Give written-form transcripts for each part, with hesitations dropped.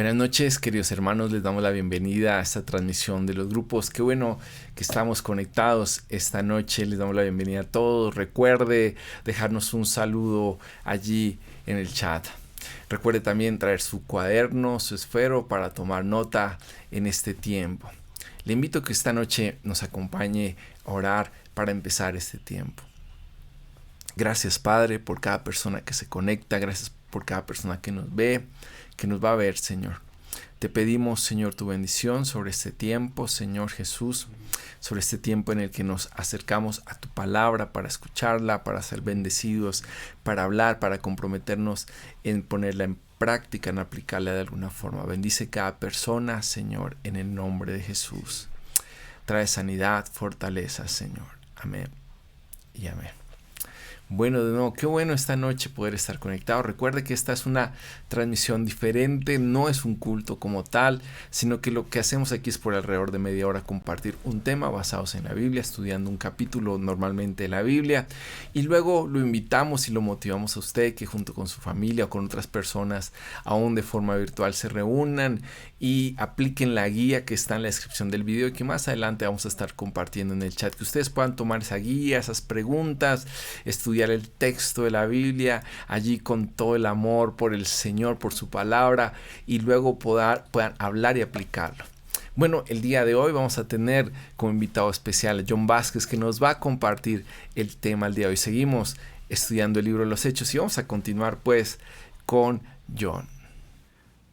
Buenas noches, queridos hermanos, les damos la bienvenida a esta transmisión de los grupos. Qué bueno que estamos conectados esta noche, les damos la bienvenida a todos. Recuerde dejarnos un saludo allí en el chat. Recuerde también traer su cuaderno, su esfero para tomar nota en este tiempo. Le invito a que esta noche nos acompañe a orar para empezar este tiempo. Gracias, Padre, por cada persona que se conecta, gracias por cada persona que nos ve, que nos va a ver, Señor. Te pedimos, Señor, tu bendición sobre este tiempo, Señor Jesús, sobre este tiempo en el que nos acercamos a tu palabra para escucharla, para ser bendecidos, para hablar, para comprometernos en ponerla en práctica, en aplicarla de alguna forma. Bendice cada persona, Señor, en el nombre de Jesús. Trae sanidad, fortaleza, Señor. Amén y amén. Bueno, de nuevo, qué bueno esta noche poder estar conectado. Recuerde que esta es una transmisión diferente, no es un culto como tal, sino que lo que hacemos aquí es por alrededor de media hora compartir un tema basados en la Biblia, estudiando un capítulo normalmente de la Biblia, y luego lo invitamos y lo motivamos a usted que junto con su familia o con otras personas, aún de forma virtual, se reúnan y apliquen la guía que está en la descripción del video y que más adelante vamos a estar compartiendo en el chat, que ustedes puedan tomar esa guía, esas preguntas, estudiar el texto de la Biblia allí con todo el amor por el Señor, por su palabra, y luego puedan hablar y aplicarlo. Bueno, el día de hoy vamos a tener como invitado especial a John Vázquez, que nos va a compartir el tema el día de hoy. Seguimos estudiando el libro de los Hechos y vamos a continuar pues con John.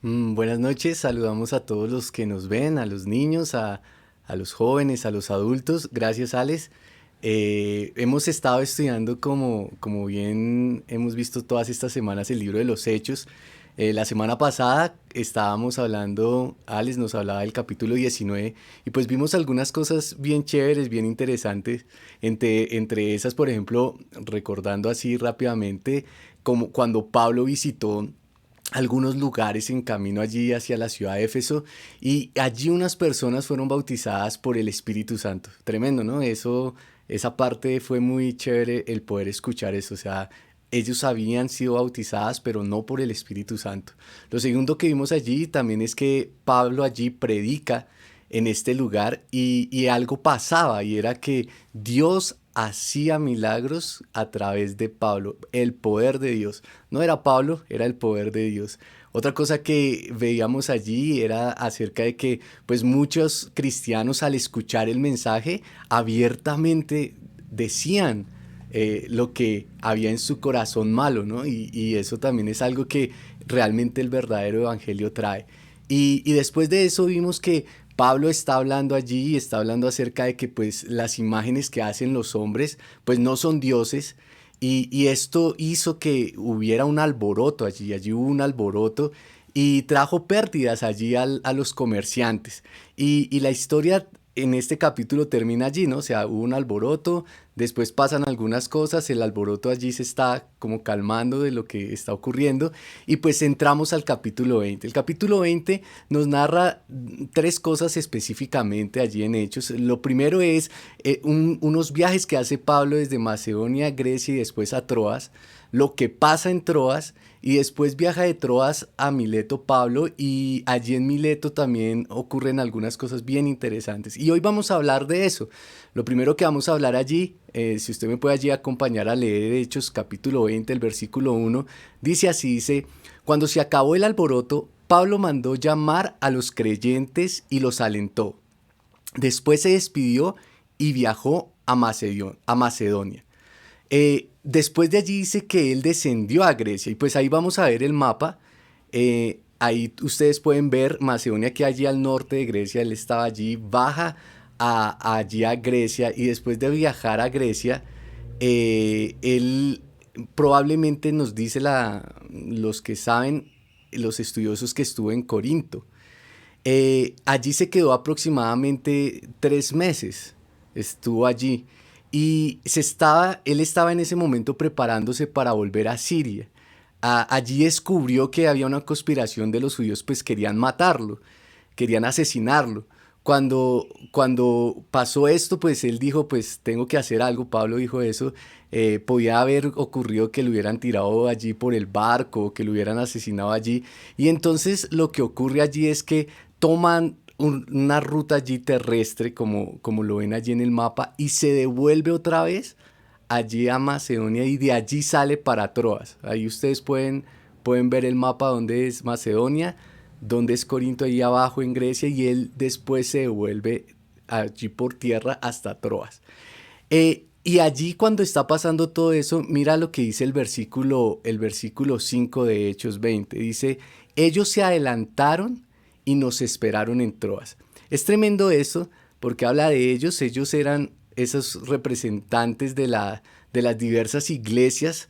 Buenas noches, saludamos a todos los que nos ven, a los niños, a los jóvenes, a los adultos. Gracias, Alex. Hemos estado estudiando, como bien hemos visto todas estas semanas, el libro de los Hechos. La semana pasada estábamos hablando, Alex nos hablaba del capítulo 19 y pues vimos algunas cosas bien chéveres, bien interesantes. Entre esas, por ejemplo, recordando así rápidamente, como cuando Pablo visitó algunos lugares en camino allí hacia la ciudad de Éfeso y allí unas personas fueron bautizadas por el Espíritu Santo. Tremendo, ¿no? Esa parte fue muy chévere el poder escuchar eso, o sea, ellos habían sido bautizadas pero no por el Espíritu Santo. Lo segundo que vimos allí también es que Pablo allí predica en este lugar y algo pasaba y era que Dios hacía milagros a través de Pablo, el poder de Dios. No era Pablo, era el poder de Dios. Otra cosa que veíamos allí era acerca de que pues muchos cristianos al escuchar el mensaje abiertamente decían lo que había en su corazón malo, ¿no? Y eso también es algo que realmente el verdadero evangelio trae. Y después de eso vimos que Pablo está hablando allí y está hablando acerca de que pues las imágenes que hacen los hombres pues no son dioses y esto hizo que hubiera un alboroto allí hubo un alboroto y trajo pérdidas allí a los comerciantes y la historia en este capítulo termina allí, ¿no? O sea, hubo un alboroto, después pasan algunas cosas, el alboroto allí se está como calmando de lo que está ocurriendo y pues entramos al capítulo 20. El capítulo 20 nos narra tres cosas específicamente allí en Hechos. Lo primero es unos viajes que hace Pablo desde Macedonia, Grecia y después a Troas, lo que pasa en Troas y después viaja de Troas a Mileto Pablo y allí en Mileto también ocurren algunas cosas bien interesantes y hoy vamos a hablar de eso. Lo primero que vamos a hablar allí, si usted me puede allí acompañar a leer Hechos capítulo 20, el versículo 1, dice así, dice, cuando se acabó el alboroto, Pablo mandó llamar a los creyentes y los alentó. Después se despidió y viajó a Macedonia. Después de allí dice que él descendió a Grecia y pues ahí vamos a ver el mapa. Ahí ustedes pueden ver Macedonia, que allí al norte de Grecia, él estaba allí, baja allí a Grecia y después de viajar a Grecia, él probablemente nos dice los que saben, los estudiosos, que estuvo en Corinto. Allí se quedó aproximadamente 3 meses, estuvo allí y él estaba en ese momento preparándose para volver a Siria. Allí descubrió que había una conspiración de los judíos, pues querían matarlo, querían asesinarlo. cuando pasó esto, pues él dijo, pues tengo que hacer algo. Pablo dijo eso. Podía haber ocurrido que lo hubieran tirado allí por el barco, que lo hubieran asesinado allí. Y entonces lo que ocurre allí es que toman una ruta allí terrestre, como lo ven allí en el mapa, y se devuelve otra vez allí a Macedonia y de allí sale para Troas. Ahí ustedes pueden ver el mapa donde es Macedonia, donde es Corinto, ahí abajo en Grecia, y él después se devuelve allí por tierra hasta Troas. Y allí cuando está pasando todo eso, mira lo que dice el versículo 5 de Hechos 20. Dice, ellos se adelantaron y nos esperaron en Troas. Es tremendo eso porque habla de ellos eran esos representantes de las diversas iglesias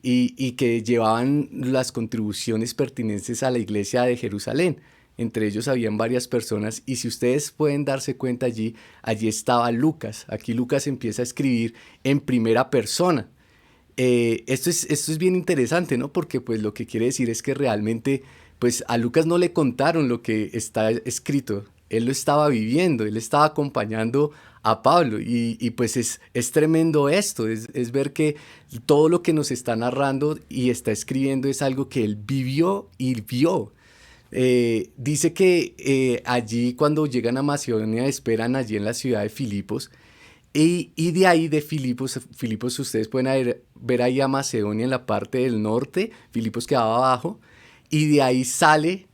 y que llevaban las contribuciones pertinentes a la iglesia de Jerusalén. Entre ellos habían varias personas y si ustedes pueden darse cuenta allí estaba Lucas. Aquí Lucas empieza a escribir en primera persona. Esto es bien interesante, ¿no? Porque pues lo que quiere decir es que realmente pues a Lucas no le contaron lo que está escrito. Él lo estaba viviendo, él estaba acompañando a Pablo y pues es tremendo esto, es ver que todo lo que nos está narrando y está escribiendo es algo que él vivió y vio. Dice que allí cuando llegan a Macedonia esperan allí en la ciudad de Filipos y de ahí de Filipos ustedes pueden ver ahí a Macedonia en la parte del norte, Filipos quedaba abajo y de ahí sale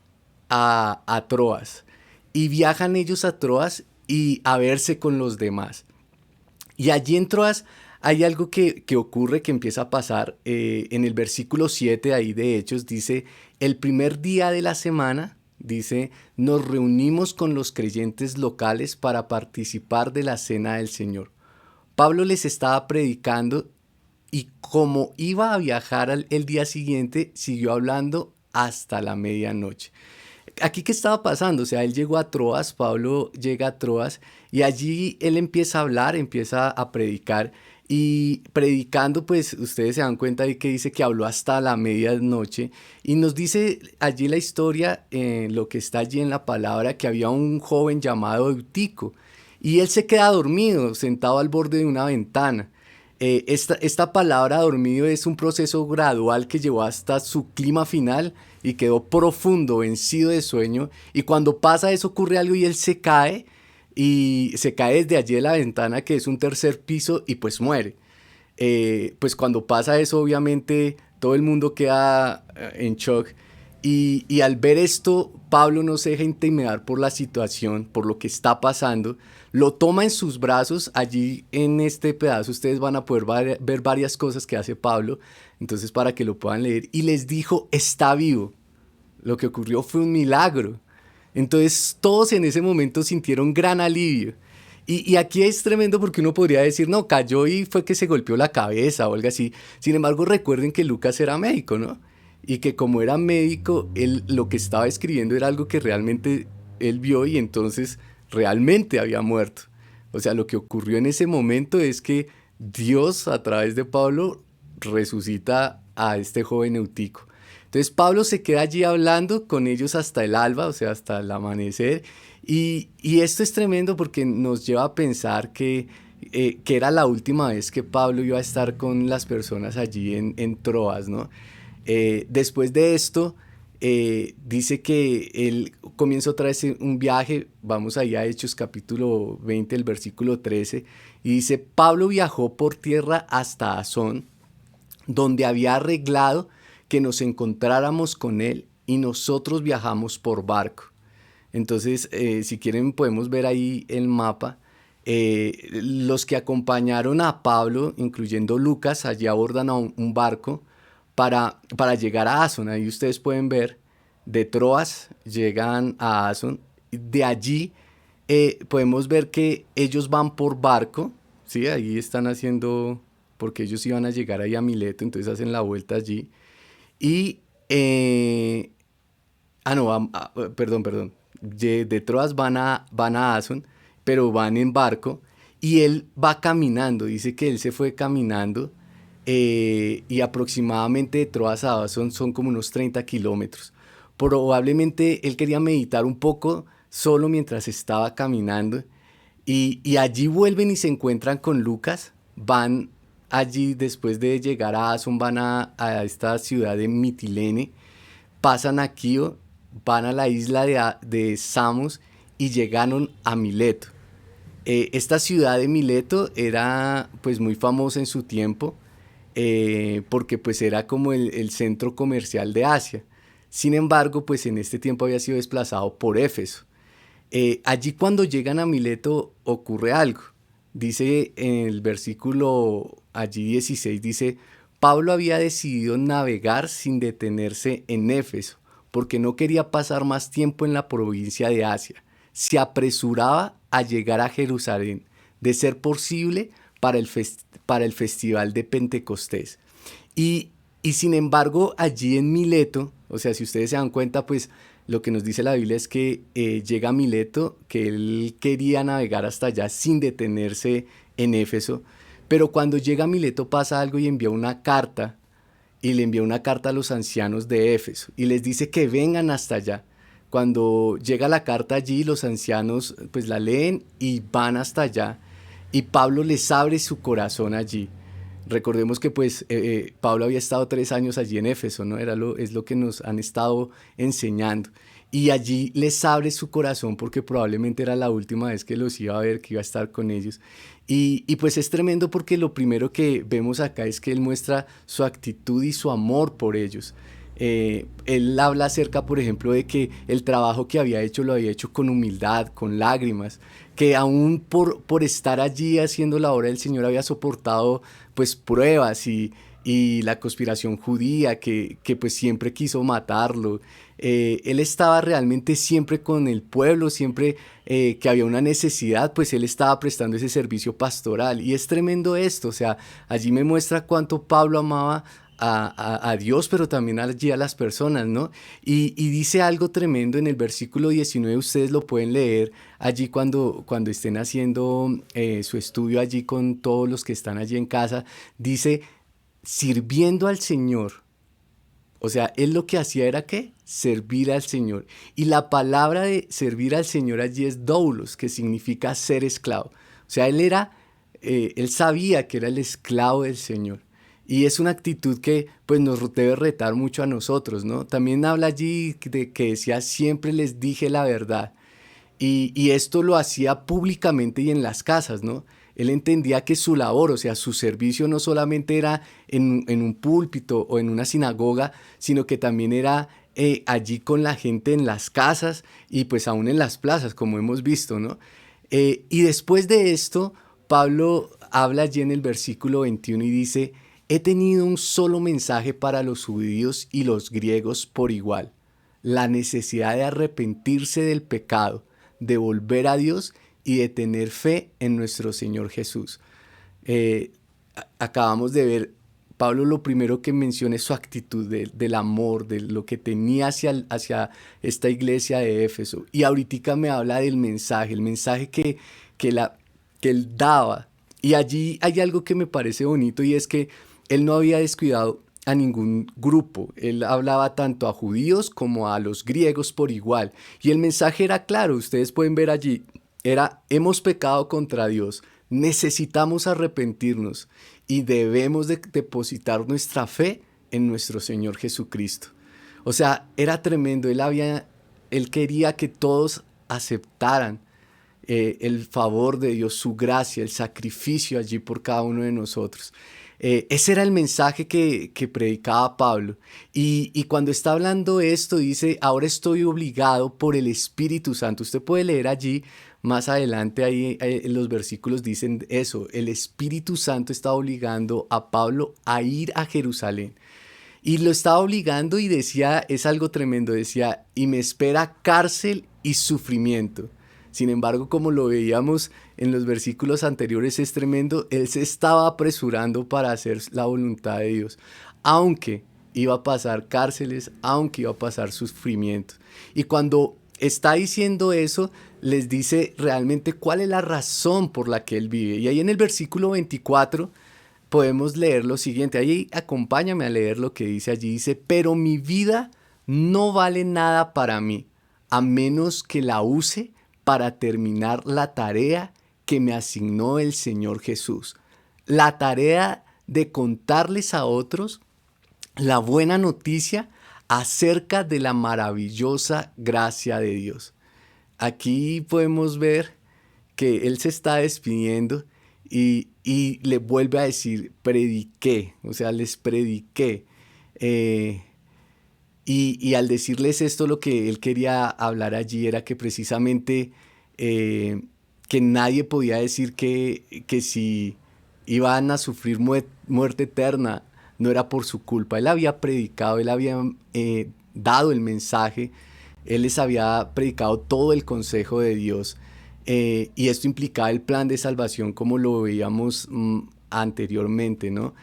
a Troas y viajan ellos a Troas y a verse con los demás. Y allí en Troas hay algo que ocurre, que empieza a pasar. En el versículo 7 ahí de Hechos dice, el primer día de la semana, dice, nos reunimos con los creyentes locales para participar de la cena del Señor. Pablo les estaba predicando y como iba a viajar el día siguiente, siguió hablando hasta la medianoche. Aquí, ¿qué estaba pasando? O sea, él llegó a Troas, Pablo llega a Troas y allí él empieza a hablar, empieza a predicar y predicando, pues ustedes se dan cuenta de que dice que habló hasta la medianoche y nos dice allí la historia, lo que está allí en la palabra, que había un joven llamado Eutico y él se queda dormido, sentado al borde de una ventana. Esta palabra dormido es un proceso gradual que llevó hasta su clima final y quedó profundo, vencido de sueño. Y cuando pasa eso ocurre algo y él se cae y se cae desde allí de la ventana que es un tercer piso y pues muere. Pues cuando pasa eso obviamente todo el mundo queda en shock y al ver esto Pablo no se deja intimidar por la situación, por lo que está pasando, lo toma en sus brazos. Allí en este pedazo ustedes van a poder ver varias cosas que hace Pablo, entonces para que lo puedan leer, y les dijo, está vivo. Lo que ocurrió fue un milagro. Entonces todos en ese momento sintieron gran alivio. Y aquí es tremendo porque uno podría decir, no, cayó y fue que se golpeó la cabeza o algo así. Sin embargo, recuerden que Lucas era médico, ¿no? Y que como era médico, él lo que estaba escribiendo era algo que realmente él vio y entonces realmente había muerto. O sea, lo que ocurrió en ese momento es que Dios a través de Pablo resucita a este joven Eutico. Entonces Pablo se queda allí hablando con ellos hasta el alba, o sea, hasta el amanecer. Y esto es tremendo porque nos lleva a pensar que era la última vez que Pablo iba a estar con las personas allí en Troas, ¿no? Después de esto, dice que él comienza otra vez un viaje, vamos ahí a Hechos capítulo 20, el versículo 13, y dice, Pablo viajó por tierra hasta Asón, donde había arreglado que nos encontráramos con él y nosotros viajamos por barco. Entonces, si quieren podemos ver ahí el mapa. Los que acompañaron a Pablo, incluyendo Lucas, allí abordan a un barco para llegar a Asón. Ahí ustedes pueden ver, de Troas llegan a Asón. De allí podemos ver que ellos van por barco, ¿sí? Ahí están haciendo, porque ellos iban a llegar ahí a Mileto, entonces hacen la vuelta allí. Y, no, perdón. De Troas van a Asón, pero van en barco y él va caminando. Dice que él se fue caminando y aproximadamente de Troas a Asón son como unos 30 kilómetros. Probablemente él quería meditar un poco solo mientras estaba caminando. Y allí vuelven y se encuentran con Lucas, van allí después de llegar a Ason, van a esta ciudad de Mitilene, pasan a Quío, van a la isla de Samos y llegaron a Mileto. Esta ciudad de Mileto era pues muy famosa en su tiempo, porque pues era como el centro comercial de Asia. Sin embargo, pues en este tiempo había sido desplazado por Éfeso. Allí cuando llegan a Mileto ocurre algo. Dice en el versículo allí 16, dice, Pablo había decidido navegar sin detenerse en Éfeso, porque no quería pasar más tiempo en la provincia de Asia. Se apresuraba a llegar a Jerusalén, de ser posible para el festival de Pentecostés. Y sin embargo, allí en Mileto, o sea, si ustedes se dan cuenta, pues lo que nos dice la Biblia es que llega a Mileto, que él quería navegar hasta allá sin detenerse en Éfeso, pero cuando llega a Mileto pasa algo y envía una carta, y le envía una carta a los ancianos de Éfeso, y les dice que vengan hasta allá. Cuando llega la carta allí, los ancianos pues la leen y van hasta allá, y Pablo les abre su corazón allí. Recordemos que pues Pablo había estado 3 años allí en Éfeso, ¿no? Es lo que nos han estado enseñando. Y allí les abre su corazón porque probablemente era la última vez que los iba a ver, que iba a estar con ellos. Y pues es tremendo porque lo primero que vemos acá es que él muestra su actitud y su amor por ellos. Él habla acerca, por ejemplo, de que el trabajo que había hecho lo había hecho con humildad, con lágrimas, que aún por estar allí haciendo la obra del Señor había soportado pues pruebas y la conspiración judía que pues siempre quiso matarlo. Él estaba realmente siempre con el pueblo, siempre que había una necesidad, pues él estaba prestando ese servicio pastoral. Y es tremendo esto, o sea, allí me muestra cuánto Pablo amaba a Dios, pero también allí a las personas, ¿no? Y dice algo tremendo en el versículo 19, ustedes lo pueden leer allí cuando estén haciendo su estudio allí con todos los que están allí en casa, dice, sirviendo al Señor. O sea, él lo que hacía era ¿qué? Servir al Señor. Y la palabra de servir al Señor allí es doulos, que significa ser esclavo. O sea, él sabía que era el esclavo del Señor. Y es una actitud que pues nos debe retar mucho a nosotros, ¿no? También habla allí de que decía, siempre les dije la verdad. Y esto lo hacía públicamente y en las casas, ¿no? Él entendía que su labor, o sea, su servicio no solamente era en un púlpito o en una sinagoga, sino que también era allí con la gente en las casas y pues aún en las plazas, como hemos visto, ¿no? Y después de esto, Pablo habla allí en el versículo 21 y dice, he tenido un solo mensaje para los judíos y los griegos por igual, la necesidad de arrepentirse del pecado, de volver a Dios y de tener fe en nuestro Señor Jesús. Acabamos de ver, Pablo lo primero que menciona es su actitud del amor, de lo que tenía hacia esta iglesia de Éfeso. Y ahorita me habla del mensaje, el mensaje que él daba. Y allí hay algo que me parece bonito y es que él no había descuidado a ningún grupo. Él hablaba tanto a judíos como a los griegos por igual. Y el mensaje era claro, ustedes pueden ver allí, era, hemos pecado contra Dios, necesitamos arrepentirnos y debemos de depositar nuestra fe en nuestro Señor Jesucristo. O sea, era tremendo, él quería que todos aceptaran el favor de Dios, su gracia, el sacrificio allí por cada uno de nosotros. Ese era el mensaje que predicaba Pablo. Y cuando está hablando esto, dice, ahora estoy obligado por el Espíritu Santo. Usted puede leer allí, más adelante, ahí en los versículos dicen eso. El Espíritu Santo está obligando a Pablo a ir a Jerusalén. Y lo estaba obligando y decía, es algo tremendo, decía, y me espera cárcel y sufrimiento. Sin embargo, como lo veíamos en los versículos anteriores, es tremendo, él se estaba apresurando para hacer la voluntad de Dios, aunque iba a pasar cárceles, aunque iba a pasar sufrimientos. Y cuando está diciendo eso, les dice realmente cuál es la razón por la que él vive. Y ahí en el versículo 24 podemos leer lo siguiente, ahí acompáñame a leer lo que dice allí, dice, pero mi vida no vale nada para mí. a menos que la use para terminar la tarea que me asignó el Señor Jesús. La tarea de contarles a otros la buena noticia acerca de la maravillosa gracia de Dios. Aquí podemos ver que él se está despidiendo y le vuelve a decir, prediqué, o sea, les prediqué. Y al decirles esto, lo que él quería hablar allí era que precisamente que nadie podía decir que si iban a sufrir muerte eterna, no era por su culpa. Él había predicado, él había dado el mensaje, él les había predicado todo el consejo de Dios. Y esto implicaba el plan de salvación como lo veíamos anteriormente, ¿no?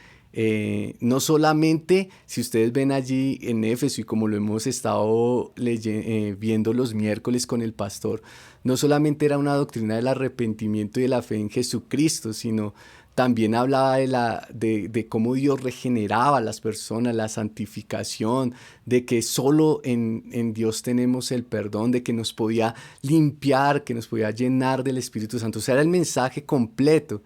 No solamente, si ustedes ven allí en Éfeso y como lo hemos estado viendo los miércoles con el pastor, no solamente era una doctrina del arrepentimiento y de la fe en Jesucristo, sino también hablaba de cómo Dios regeneraba a las personas, la santificación, de que solo en Dios tenemos el perdón, de que nos podía limpiar, que nos podía llenar del Espíritu Santo. O sea, era el mensaje completo.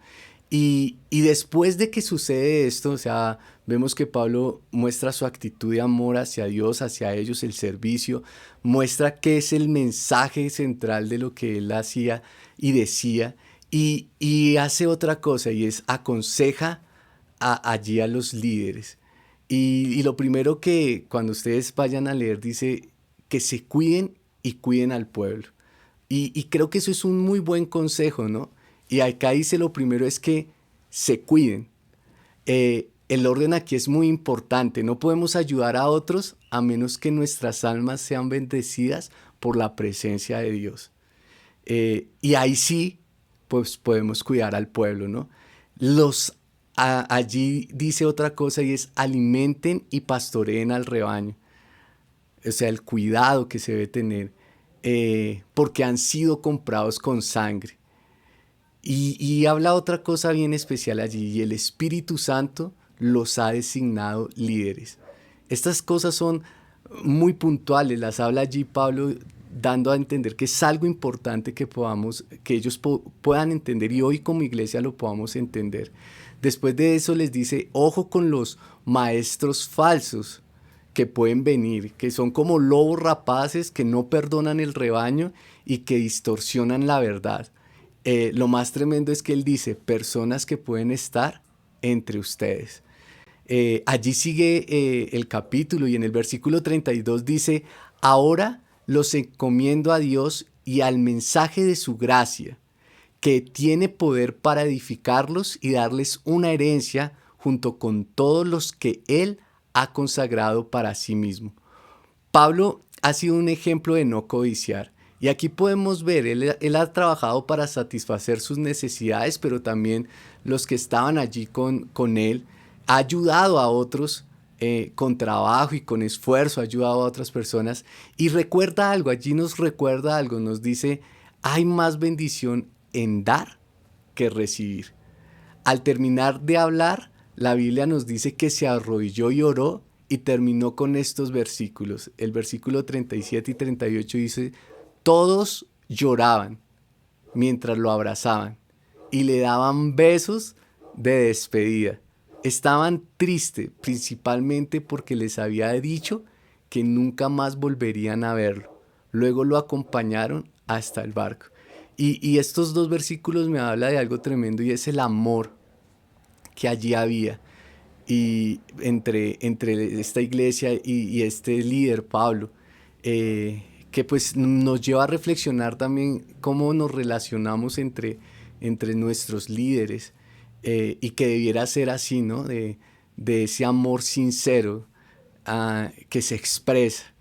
Y después de que sucede esto, o sea, vemos que Pablo muestra su actitud de amor hacia Dios, hacia ellos, el servicio, muestra que es el mensaje central de lo que él hacía y decía, y hace otra cosa, y es aconseja allí a los líderes. Y lo primero que cuando ustedes vayan a leer dice que se cuiden y cuiden al pueblo. Y creo que eso es un muy buen consejo, ¿no? Y acá dice lo primero es que se cuiden. El orden aquí es muy importante. No podemos ayudar a otros a menos que nuestras almas sean bendecidas por la presencia de Dios. Y ahí sí, pues podemos cuidar al pueblo, ¿no? Allí dice otra cosa y es alimenten y pastoreen al rebaño. O sea, el cuidado que se debe tener, porque han sido comprados con sangre. Y habla otra cosa bien especial allí, y el Espíritu Santo los ha designado líderes. Estas cosas son muy puntuales, las habla allí Pablo dando a entender que es algo importante que ellos puedan entender y hoy como iglesia lo podamos entender. Después de eso les dice, ojo con los maestros falsos que pueden venir, que son como lobos rapaces que no perdonan el rebaño y que distorsionan la verdad. Lo más tremendo es que él dice, personas que pueden estar entre ustedes. Allí sigue el capítulo y en el versículo 32 dice, ahora los encomiendo a Dios y al mensaje de su gracia, que tiene poder para edificarlos y darles una herencia junto con todos los que Él ha consagrado para sí mismo. Pablo ha sido un ejemplo de no codiciar. Y aquí podemos ver, él ha trabajado para satisfacer sus necesidades, pero también los que estaban allí con él, ha ayudado a otros con trabajo y con esfuerzo, ha ayudado a otras personas. Y recuerda algo, allí nos recuerda algo, nos dice, hay más bendición en dar que recibir. Al terminar de hablar, la Biblia nos dice que se arrodilló y oró y terminó con estos versículos. El versículo 37 y 38 dice, todos lloraban mientras lo abrazaban y le daban besos de despedida. Estaban tristes principalmente porque les había dicho que nunca más volverían a verlo. Luego lo acompañaron hasta el barco. Y estos dos versículos me hablan de algo tremendo y es el amor que allí había y entre esta iglesia y este líder Pablo. Que pues nos lleva a reflexionar también cómo nos relacionamos entre nuestros líderes y que debiera ser así, ¿no? De ese amor sincero que se expresa.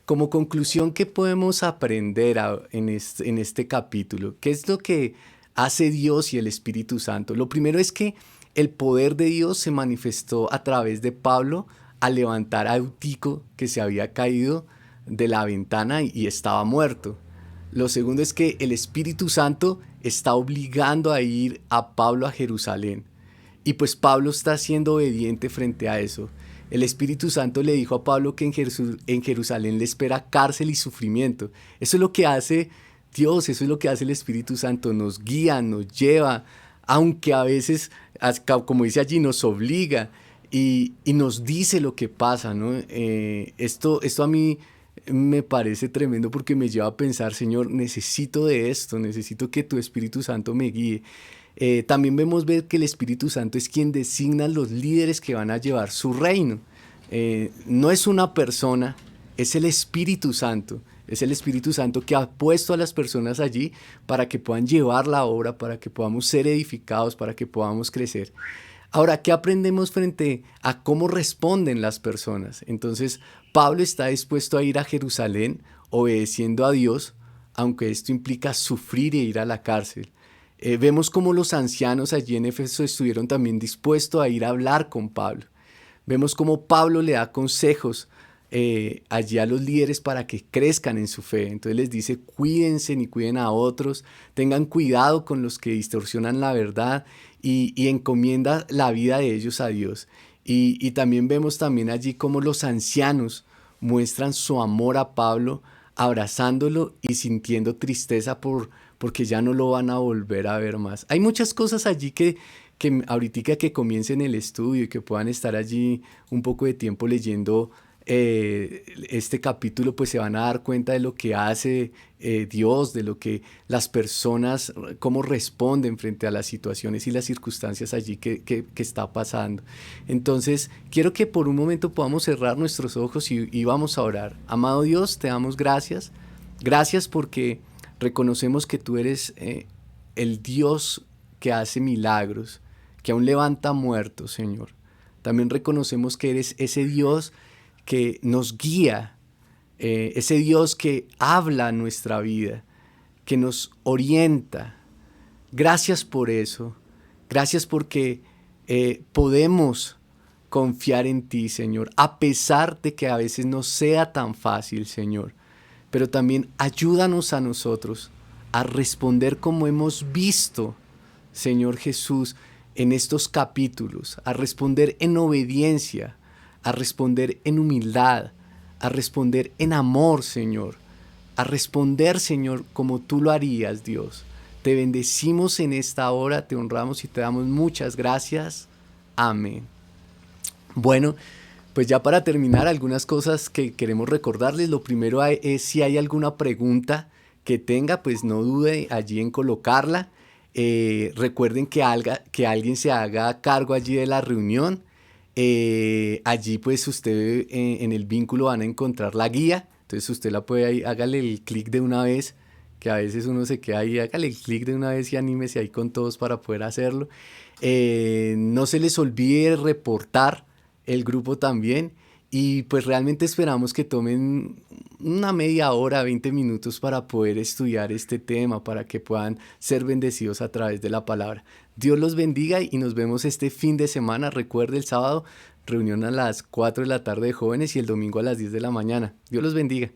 Como conclusión, ¿qué podemos aprender en este capítulo? ¿Qué es lo que hace Dios y el Espíritu Santo? Lo primero es que el poder de Dios se manifestó a través de Pablo al levantar a Eutico, que se había caído de la ventana y estaba muerto. Lo segundo es que el Espíritu Santo está obligando a ir a Pablo a Jerusalén. Y pues Pablo está siendo obediente frente a eso. El Espíritu Santo le dijo a Pablo que en Jerusalén le espera cárcel y sufrimiento. Eso es lo que hace Dios, eso es lo que hace el Espíritu Santo, nos guía, nos lleva, aunque a veces, como dice allí, nos obliga y nos dice lo que pasa, ¿no? Esto a mí me parece tremendo porque me lleva a pensar, Señor, necesito de esto, necesito que tu Espíritu Santo me guíe. También vemos ver que el Espíritu Santo es quien designa los líderes que van a llevar su reino. No es una persona, es el Espíritu Santo. Es el Espíritu Santo que ha puesto a las personas allí para que puedan llevar la obra, para que podamos ser edificados, para que podamos crecer. Ahora, ¿qué aprendemos frente a cómo responden las personas? Entonces, Pablo está dispuesto a ir a Jerusalén obedeciendo a Dios, aunque esto implica sufrir e ir a la cárcel. Vemos cómo los ancianos allí en Éfeso estuvieron también dispuestos a ir a hablar con Pablo. Vemos cómo Pablo le da consejos allí a los líderes para que crezcan en su fe. Entonces les dice, cuídense y cuiden a otros, tengan cuidado con los que distorsionan la verdad y encomienda la vida de ellos a Dios. Y también vemos también allí cómo los ancianos muestran su amor a Pablo, abrazándolo y sintiendo tristeza porque ya no lo van a volver a ver más. Hay muchas cosas allí que ahorita que comiencen el estudio y que puedan estar allí un poco de tiempo leyendo este capítulo, pues se van a dar cuenta de lo que hace Dios, de lo que las personas, cómo responden frente a las situaciones y las circunstancias allí que está pasando. Entonces, quiero que por un momento podamos cerrar nuestros ojos y vamos a orar. Amado Dios, te damos gracias. Gracias porque reconocemos que tú eres el Dios que hace milagros, que aún levanta muertos, Señor. También reconocemos que eres ese Dios que nos guía, ese Dios que habla nuestra vida, que nos orienta. Gracias por eso. Gracias porque podemos confiar en ti, Señor, a pesar de que a veces no sea tan fácil, Señor. Pero también ayúdanos a nosotros a responder como hemos visto, Señor Jesús, en estos capítulos, a responder en obediencia, a responder en humildad, a responder en amor, Señor, a responder, Señor, como tú lo harías, Dios. Te bendecimos en esta hora, te honramos y te damos muchas gracias. Amén. Bueno, pues ya para terminar, algunas cosas que queremos recordarles. Lo primero es si hay alguna pregunta que tenga, pues no dude allí en colocarla. Recuerden que alguien se haga cargo allí de la reunión. Allí pues usted en el vínculo van a encontrar la guía. Entonces usted la puede ahí, hágale el clic de una vez, que a veces uno se queda ahí, hágale el clic de una vez y anímese ahí con todos para poder hacerlo. No se les olvide reportar el grupo también y pues realmente esperamos que tomen una media hora, 20 minutos para poder estudiar este tema, para que puedan ser bendecidos a través de la palabra. Dios los bendiga y nos vemos este fin de semana. Recuerde, el sábado reunión a las 4 de la tarde de jóvenes y el domingo a las 10 de la mañana. Dios los bendiga.